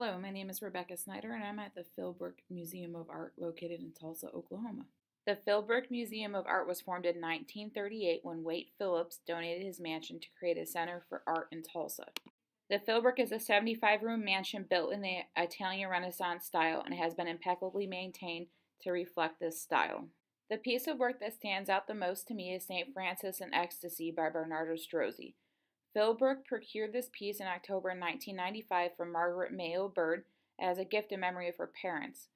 Hello, my name is Rebecca Snyder and I'm at the Philbrook Museum of Art located in Tulsa, Oklahoma. The Philbrook Museum of Art was formed in 1938 when Wade Phillips donated his mansion to create a center for art in Tulsa. The Philbrook is a 75-room mansion built in the Italian Renaissance style and has been impeccably maintained to reflect this style. The piece of work that stands out the most to me is St. Francis in Ecstasy by Bernardo Strozzi. Philbrook procured this piece in October 1995 from Margaret Mayo Bird as a gift in memory of her parents.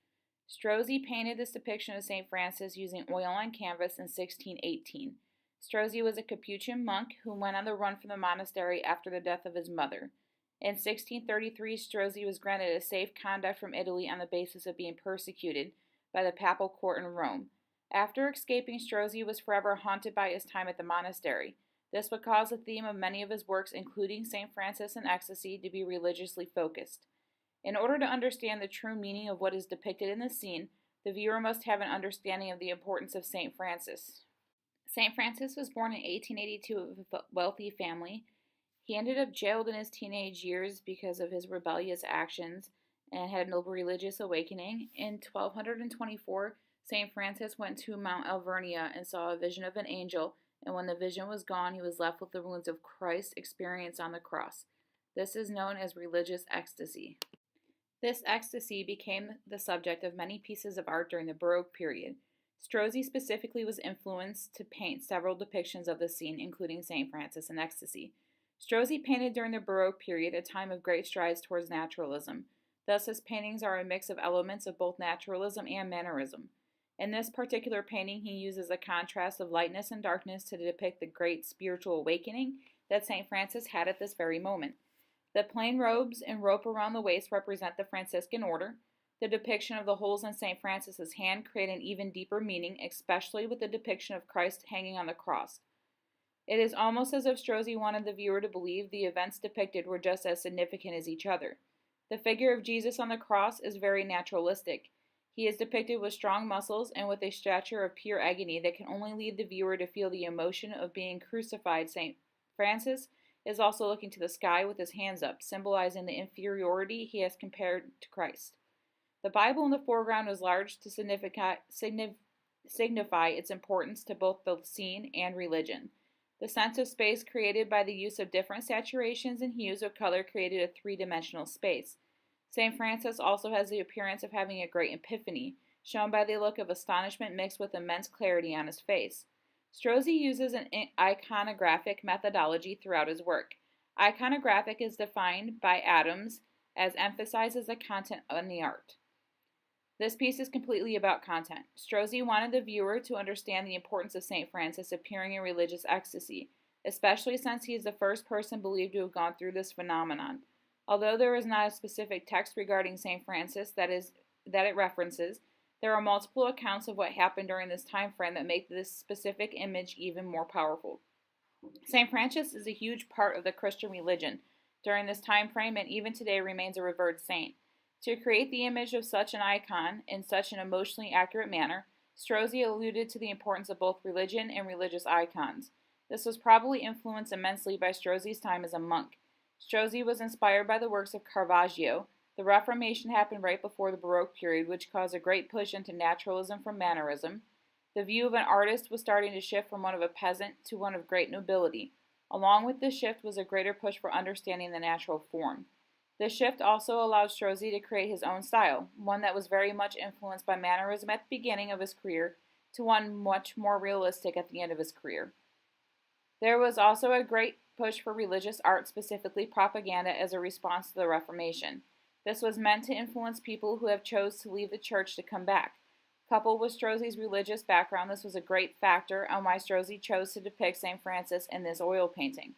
Strozzi painted this depiction of St. Francis using oil on canvas in 1618. Strozzi was a Capuchin monk who went on the run from the monastery after the death of his mother. In 1633, Strozzi was granted a safe conduct from Italy on the basis of being persecuted by the papal court in Rome. After escaping, Strozzi was forever haunted by his time at the monastery. This would cause the theme of many of his works, including St. Francis and Ecstasy, to be religiously focused. In order to understand the true meaning of what is depicted in the scene, the viewer must have an understanding of the importance of St. Francis. St. Francis was born in 1882 of a wealthy family. He ended up jailed in his teenage years because of his rebellious actions and had no religious awakening. In 1224, St. Francis went to Mount Alvernia and saw a vision of an angel, and when the vision was gone, he was left with the ruins of Christ's experience on the cross. This is known as religious ecstasy. This ecstasy became the subject of many pieces of art during the Baroque period. Strozzi specifically was influenced to paint several depictions of the scene, including St. Francis and Ecstasy. Strozzi painted during the Baroque period, a time of great strides towards naturalism. Thus, his paintings are a mix of elements of both naturalism and mannerism. In this particular painting, he uses a contrast of lightness and darkness to depict the great spiritual awakening that St. Francis had at this very moment. The plain robes and rope around the waist represent the Franciscan order. The depiction of the holes in St. Francis's hand create an even deeper meaning, especially with the depiction of Christ hanging on the cross. It is almost as if Strozzi wanted the viewer to believe the events depicted were just as significant as each other. The figure of Jesus on the cross is very naturalistic. He is depicted with strong muscles and with a stature of pure agony that can only lead the viewer to feel the emotion of being crucified. St. Francis is also looking to the sky with his hands up, symbolizing the inferiority he has compared to Christ. The Bible in the foreground is large to signify its importance to both the scene and religion. The sense of space created by the use of different saturations and hues of color created a three-dimensional space. St. Francis also has the appearance of having a great epiphany, shown by the look of astonishment mixed with immense clarity on his face. Strozzi uses an iconographic methodology throughout his work. Iconographic is defined by Adams as emphasizes the content in the art. This piece is completely about content. Strozzi wanted the viewer to understand the importance of St. Francis appearing in religious ecstasy, especially since he is the first person believed to have gone through this phenomenon. Although there is not a specific text regarding St. Francis that it references, there are multiple accounts of what happened during this time frame that make this specific image even more powerful. St. Francis is a huge part of the Christian religion during this time frame and even today remains a revered saint. To create the image of such an icon in such an emotionally accurate manner, Strozzi alluded to the importance of both religion and religious icons. This was probably influenced immensely by Strozzi's time as a monk. Strozzi was inspired by the works of Caravaggio. The Reformation happened right before the Baroque period, which caused a great push into naturalism from mannerism. The view of an artist was starting to shift from one of a peasant to one of great nobility. Along with this shift was a greater push for understanding the natural form. This shift also allowed Strozzi to create his own style, one that was very much influenced by mannerism at the beginning of his career to one much more realistic at the end of his career. There was also a great push for religious art, specifically propaganda, as a response to the Reformation. This was meant to influence people who have chose to leave the church to come back. Coupled with Strozzi's religious background, this was a great factor on why Strozzi chose to depict St. Francis in this oil painting.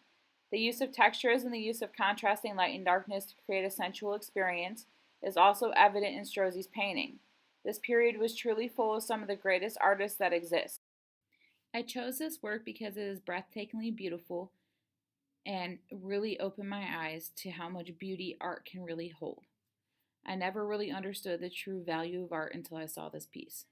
The use of textures and the use of contrasting light and darkness to create a sensual experience is also evident in Strozzi's painting. This period was truly full of some of the greatest artists that exist. I chose this work because it is breathtakingly beautiful and really opened my eyes to how much beauty art can really hold. I never really understood the true value of art until I saw this piece.